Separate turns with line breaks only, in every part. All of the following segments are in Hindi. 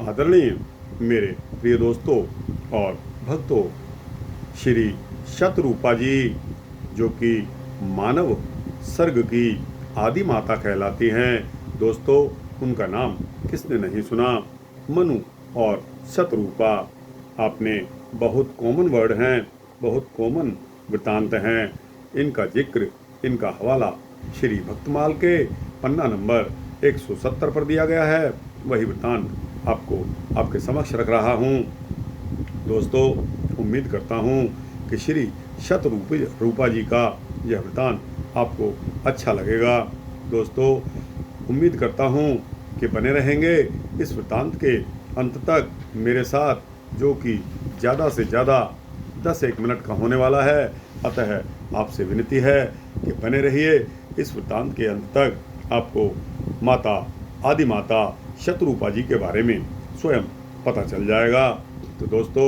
आदरणीय मेरे प्रिय दोस्तों और भक्तों, श्री शतरूपा जी, जो कि मानव सर्ग की आदि माता कहलाती हैं। दोस्तों, उनका नाम किसने नहीं सुना। मनु और शतरूपा आपने बहुत कॉमन वर्ड हैं, बहुत कॉमन वृतांत हैं। इनका जिक्र, इनका हवाला श्री भक्तमाल के पन्ना नंबर 170 पर दिया गया है। वही वृतांत आपको आपके समक्ष रख रहा हूँ। दोस्तों, उम्मीद करता हूँ कि श्री शतरूपा जी का यह वृतांत आपको अच्छा लगेगा। दोस्तों, उम्मीद करता हूँ कि बने रहेंगे इस वृतांत के अंत तक मेरे साथ, जो कि ज़्यादा से ज़्यादा 10-1 मिनट का होने वाला है। अतः आपसे विनती है कि बने रहिए इस वृतांत के अंत तक। आपको माता आदि माता शतरूपा जी के बारे में स्वयं पता चल जाएगा। तो दोस्तों,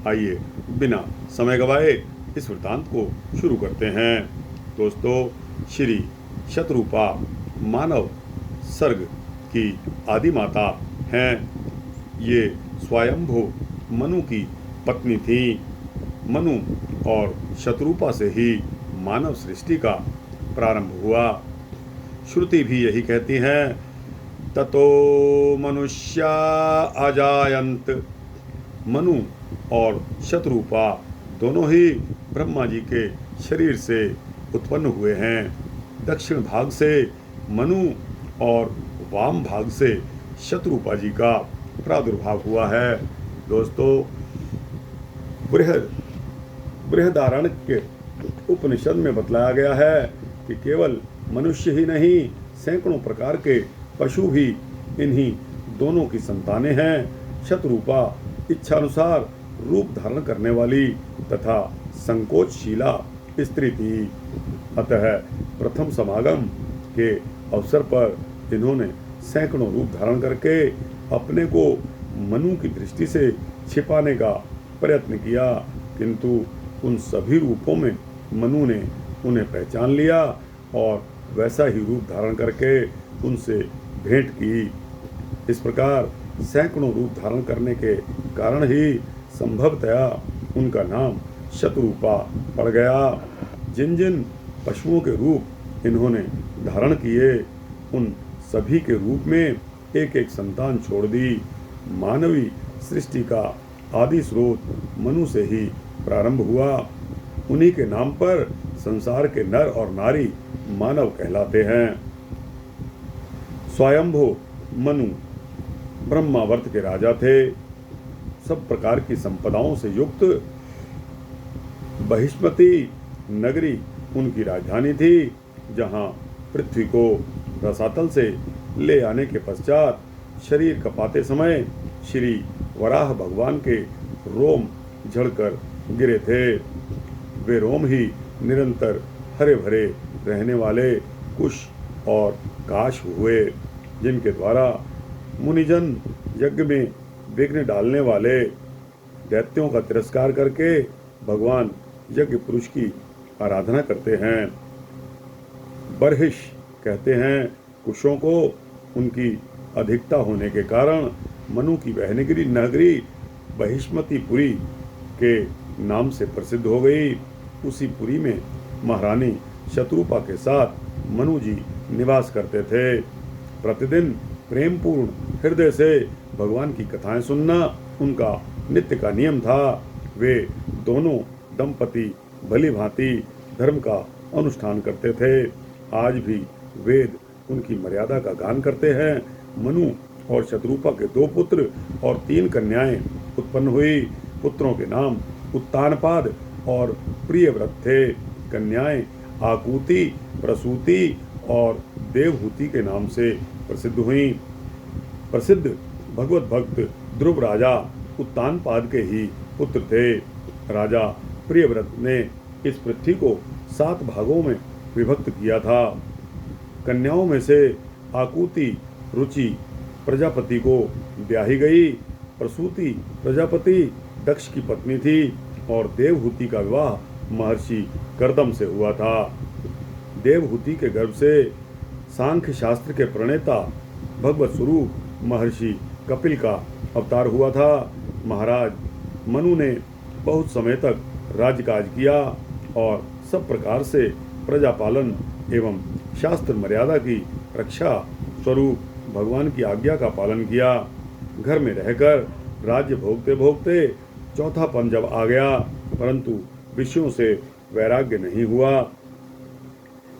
आइए बिना समय गवाए इस वृतांत को शुरू करते हैं। दोस्तों, श्री शतरूपा मानव सर्ग की आदि माता हैं। ये स्वयंभू मनु की पत्नी थी। मनु और शतरूपा से ही मानव सृष्टि का प्रारंभ हुआ। श्रुति भी यही कहती हैं, ततो मनुष्या अजायंत। मनु और शतरूपा दोनों ही ब्रह्मा जी के शरीर से उत्पन्न हुए हैं। दक्षिण भाग से मनु और वाम भाग से शतरूपा जी का प्रादुर्भाव हुआ है। दोस्तों, बृहदारण्यक उपनिषद में बतलाया गया है कि केवल मनुष्य ही नहीं, सैकड़ों प्रकार के पशु भी इन्हीं दोनों की संतानें हैं। शतरूपा इच्छानुसार रूप धारण करने वाली तथा संकोचशीला स्त्री थी। अतः प्रथम समागम के अवसर पर इन्होंने सैकड़ों रूप धारण करके अपने को मनु की दृष्टि से छिपाने का प्रयत्न किया, किंतु उन सभी रूपों में मनु ने उन्हें पहचान लिया और वैसा ही रूप धारण करके उनसे भेंट की। इस प्रकार सैकड़ों रूप धारण करने के कारण ही संभवतया उनका नाम शतरूपा पड़ गया। जिन जिन पशुओं के रूप इन्होंने धारण किए, उन सभी के रूप में एक एक संतान छोड़ दी। मानवीय सृष्टि का आदि स्रोत मनु से ही प्रारंभ हुआ। उन्हीं के नाम पर संसार के नर और नारी मानव कहलाते हैं। स्वयंभू मनु ब्रह्मावर्त के राजा थे। सब प्रकार की संपदाओं से युक्त बहिष्मती नगरी उनकी राजधानी थी, जहां पृथ्वी को रसातल से ले आने के पश्चात शरीर कपाते समय श्री वराह भगवान के रोम झड़कर गिरे थे। वे रोम ही निरंतर हरे भरे रहने वाले कुश और काश हुए, जिनके द्वारा मुनिजन यज्ञ में विघ्न डालने वाले दैत्यों का तिरस्कार करके भगवान यज्ञ पुरुष की आराधना करते हैं। बर्हिश कहते हैं कुशों को। उनकी अधिकता होने के कारण मनु की बहनगिरी नगरी बहिष्मतीपुरी के नाम से प्रसिद्ध हो गई। उसी पुरी में महारानी शतरूपा के साथ मनु जी निवास करते थे। प्रतिदिन प्रेमपूर्ण हृदय से भगवान की कथाएं सुनना उनका नित्य का नियम था। वे दोनों दंपति भली भांति धर्म का अनुष्ठान करते थे। आज भी वेद उनकी मर्यादा का गान करते हैं। मनु और शतरूपा के 2 पुत्र और 3 कन्याएं उत्पन्न हुई। पुत्रों के नाम उत्तानपाद और प्रियव्रत थे। कन्याएं आकुति, प्रसूति और देवहूति के नाम से प्रसिद्ध हुईं। प्रसिद्ध भगवत भक्त ध्रुव राजा उत्तानपाद के ही पुत्र थे। राजा प्रियव्रत ने इस पृथ्वी को 7 भागों में विभक्त किया था। कन्याओं में से आकुति रुचि प्रजापति को ब्याही गई। प्रसूति प्रजापति दक्ष की पत्नी थी और देवहूति का विवाह महर्षि कर्दम से हुआ था। देवहूति के गर्भ से सांख्य शास्त्र के प्रणेता भगवत स्वरूप महर्षि कपिल का अवतार हुआ था। महाराज मनु ने बहुत समय तक राज्यकाज किया और सब प्रकार से प्रजापालन एवं शास्त्र मर्यादा की रक्षा स्वरूप भगवान की आज्ञा का पालन किया। घर में रहकर राज्य भोगते भोगते चौथापन जब आ गया, परंतु विषयों से वैराग्य नहीं हुआ।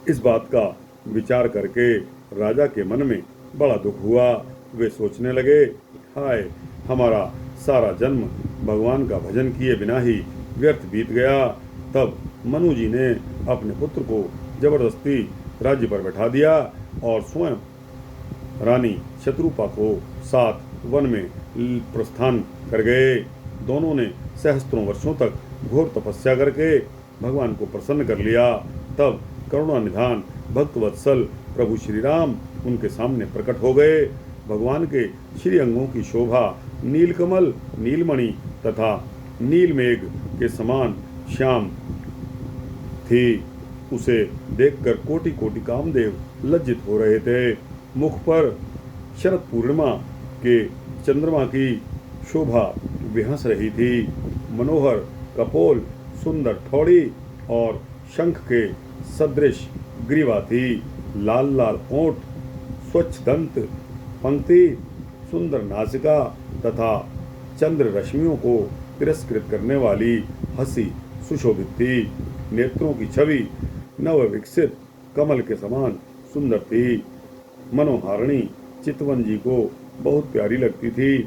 इस बात का विचार करके राजा के मन में बड़ा दुख हुआ। वे सोचने लगे, हाय, हमारा सारा जन्म भगवान का भजन किए बिना ही व्यर्थ बीत गया। तब मनु जी ने अपने पुत्र को जबरदस्ती राज्य पर बैठा दिया और स्वयं रानी शत्रुपा को साथ वन में प्रस्थान कर गए। दोनों ने सहस्त्रों वर्षों तक घोर तपस्या करके भगवान को प्रसन्न कर लिया। तब करुणा निधान भक्त वत्सल प्रभु श्री राम उनके सामने प्रकट हो गए। भगवान के श्री अंगों की शोभा नीलकमल, नीलमणि तथा नीलमेघ के समान श्याम थी। उसे देखकर कोटि कोटि कामदेव लज्जित हो रहे थे। मुख पर शरद पूर्णिमा के चंद्रमा की शोभा विहस रही थी। मनोहर कपोल, सुंदर ठौड़ी और शंख के सदृश ग्रीवा थी। लाल लाल ओंठ, स्वच्छ दंत पंक्ति, सुंदर नासिका तथा चंद्र रश्मियों को तिरस्कृत करने वाली हंसी सुशोभित थी। नेत्रों की छवि नव विकसित कमल के समान सुंदर थी। मनोहारिणी चितवन जी को बहुत प्यारी लगती थी।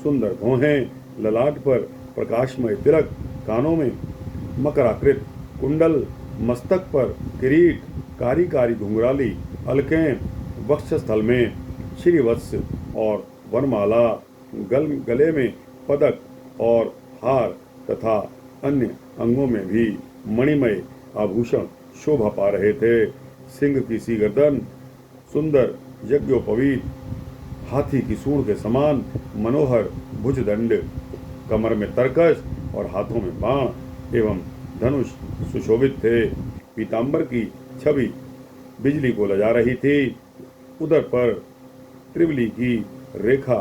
सुंदर भौहें, ललाट पर प्रकाशमय तिलक, कानों में मकराकृत कुंडल, मस्तक पर किरीट, कारी कारी घुंघराली अलकें, वक्षस्थल में श्रीवत्स और वनमाला, गले में पदक और हार तथा अन्य अंगों में भी मणिमय आभूषण शोभा पा रहे थे। सिंह की सी गर्दन, सुंदर यज्ञोपवीत हाथी की सूंड के समान मनोहर भुजदंड, कमर में तरकश और हाथों में बाण एवं धनुष सुशोभित थे। पीतांबर की छवि बिजली को लजा रही थी। उदर पर त्रिवली की रेखा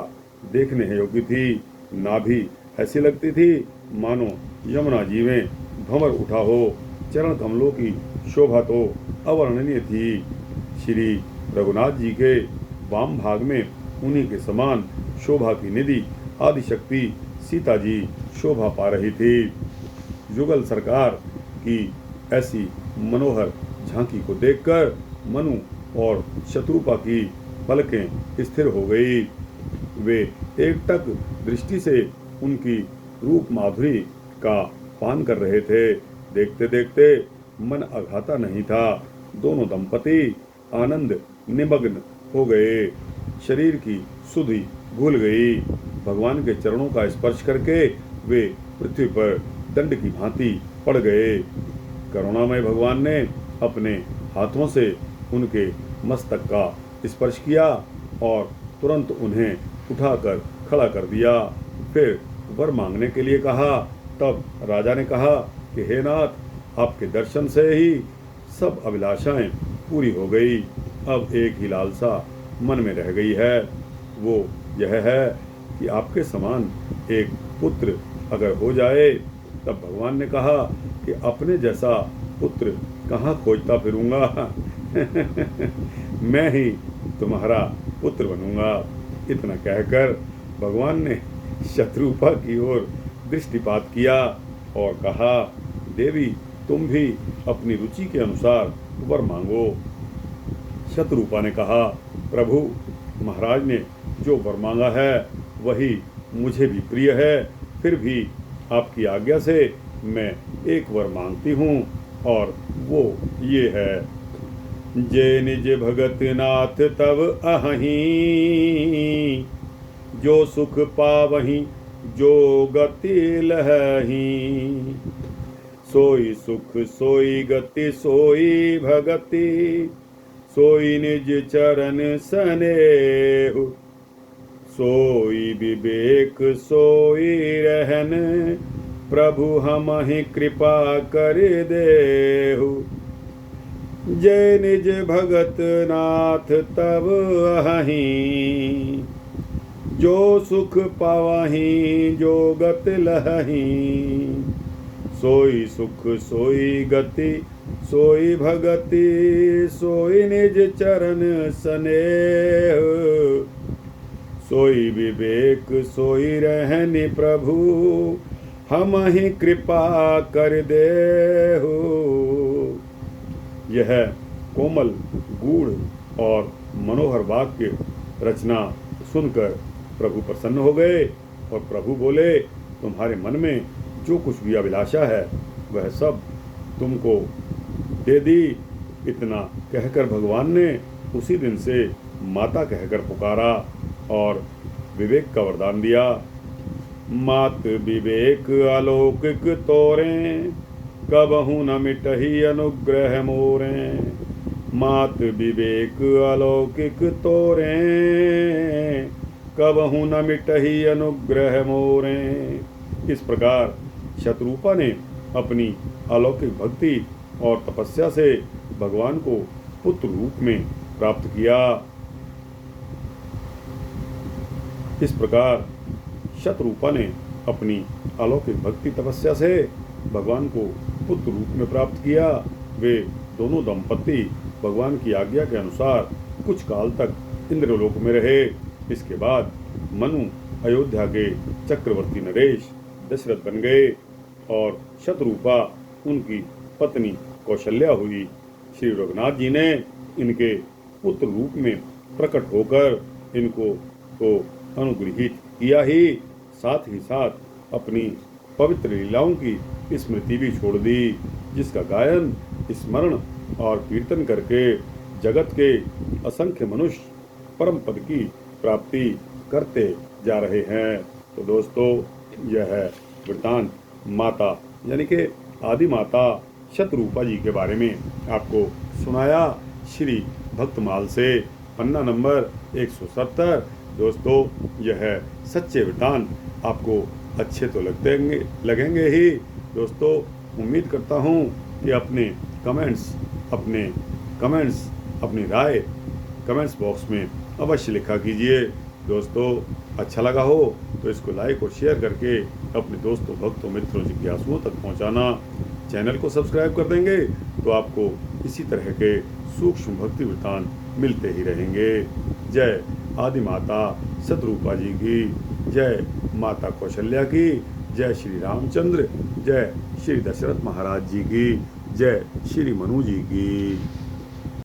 देखने योग्य थी। नाभि ऐसी लगती थी मानो यमुना जी में भंवर उठा हो। चरण कमलों की शोभा तो अवर्णनीय थी। श्री रघुनाथ जी के वाम भाग में उन्हीं के समान शोभा की निधि आदिशक्ति सीता जी शोभा पा रही थी। युगल सरकार की ऐसी मनोहर झांकी को देखकर मनु और शत्रुपा की पलकें स्थिर हो गई। वे एकटक दृष्टि से उनकी रूप माधुरी का पान कर रहे थे। देखते देखते मन अघाता नहीं था। दोनों दंपति आनंद निमग्न हो गए। शरीर की सुधि भूल गई। भगवान के चरणों का स्पर्श करके वे पृथ्वी पर दंड की भांति पड़ गए। करुणामय भगवान ने अपने हाथों से उनके मस्तक का स्पर्श किया और तुरंत उन्हें उठाकर खड़ा कर दिया। फिर वर मांगने के लिए कहा। तब राजा ने कहा कि हे नाथ, आपके दर्शन से ही सब अभिलाषाएं पूरी हो गई। अब एक ही लालसा मन में रह गई है, वो यह है कि आपके समान एक पुत्र अगर हो जाए। तब भगवान ने कहा कि अपने जैसा पुत्र कहाँ खोजता फिरूंगा मैं ही तुम्हारा पुत्र बनूंगा। इतना कहकर भगवान ने शत्रुपा की ओर दृष्टिपात किया और कहा, देवी, तुम भी अपनी रुचि के अनुसार वर मांगो। शत्रुपा ने कहा, प्रभु, महाराज ने जो वर मांगा है वही मुझे भी प्रिय है। फिर भी आपकी आज्ञा से मैं एक वर मांगती हूँ और वो ये है, जे निज भगत नाथ तब अहि, जो सुख पावहि जो गति लहहि, सोई सुख सोई गति सोई भगति, सोई निज चरण सनेहु, सोई विवेक सोई रहन, प्रभु हमहि कृपा कर देहु। जय निज भगत नाथ तब अहि, जो सुख पावहीं जो गति लहहीं, सोई सुख सोई गति सोई भगति, सोई निज चरण स्नेह, सोई विवेक सोई रहनि प्रभु, हम ही कृपा कर देहु। यह कोमल गूढ़ और मनोहर वाक्य रचना सुनकर प्रभु प्रसन्न हो गए और प्रभु बोले, तुम्हारे मन में जो कुछ भी अभिलाषा है वह सब तुमको दे दी। इतना कहकर भगवान ने उसी दिन से माता कहकर पुकारा और विवेक का वरदान दिया। मात विवेक अलौकिक तोरें, कबहु न मिटहि अनुग्रह मोरें। मात विवेक अलौकिक तोरें, कबहु न मिटहि अनुग्रह मोरें। इस प्रकार शतरूपा ने अपनी अलौकिक भक्ति और तपस्या से भगवान को पुत्र रूप में प्राप्त किया। इस प्रकार शतरूपा ने अपनी अलौकिक भक्ति तपस्या से भगवान को पुत्र रूप में प्राप्त किया। वे दोनों दंपति भगवान की आज्ञा के अनुसार कुछ काल तक इंद्रलोक में रहे। इसके बाद मनु अयोध्या के चक्रवर्ती नरेश दशरथ बन गए और शतरूपा उनकी पत्नी कौशल्या हुई। श्री रघुनाथ जी ने इनके पुत्र रूप में प्रकट होकर इनको तो अनुग्रहित किया ही, साथ ही साथ अपनी पवित्र लीलाओं की स्मृति भी छोड़ दी, जिसका गायन स्मरण और कीर्तन करके जगत के असंख्य मनुष्य परम पद की प्राप्ति करते जा रहे हैं। तो दोस्तों, यह है वृतांत माता यानी कि आदि माता शतरूपा जी के बारे में आपको सुनाया श्री भक्तमाल से, पन्ना नंबर 170। दोस्तों, यह सच्चे वृतांत आपको अच्छे तो लगेंगे ही। दोस्तों, उम्मीद करता हूँ कि अपने कमेंट्स अपनी राय कमेंट्स बॉक्स में अवश्य लिखा कीजिए। दोस्तों, अच्छा लगा हो तो इसको लाइक और शेयर करके अपने दोस्तों, भक्तों, मित्रों, जिज्ञासुओं तक पहुंचाना। चैनल को सब्सक्राइब कर देंगे तो आपको इसी तरह के सूक्ष्म भक्ति वृतांत मिलते ही रहेंगे। जय आदि माता शतरूपा जी की, जय माता कौशल्या की, जय श्री रामचंद्र, जय श्री दशरथ महाराज जी की, जय श्री मनु जी की।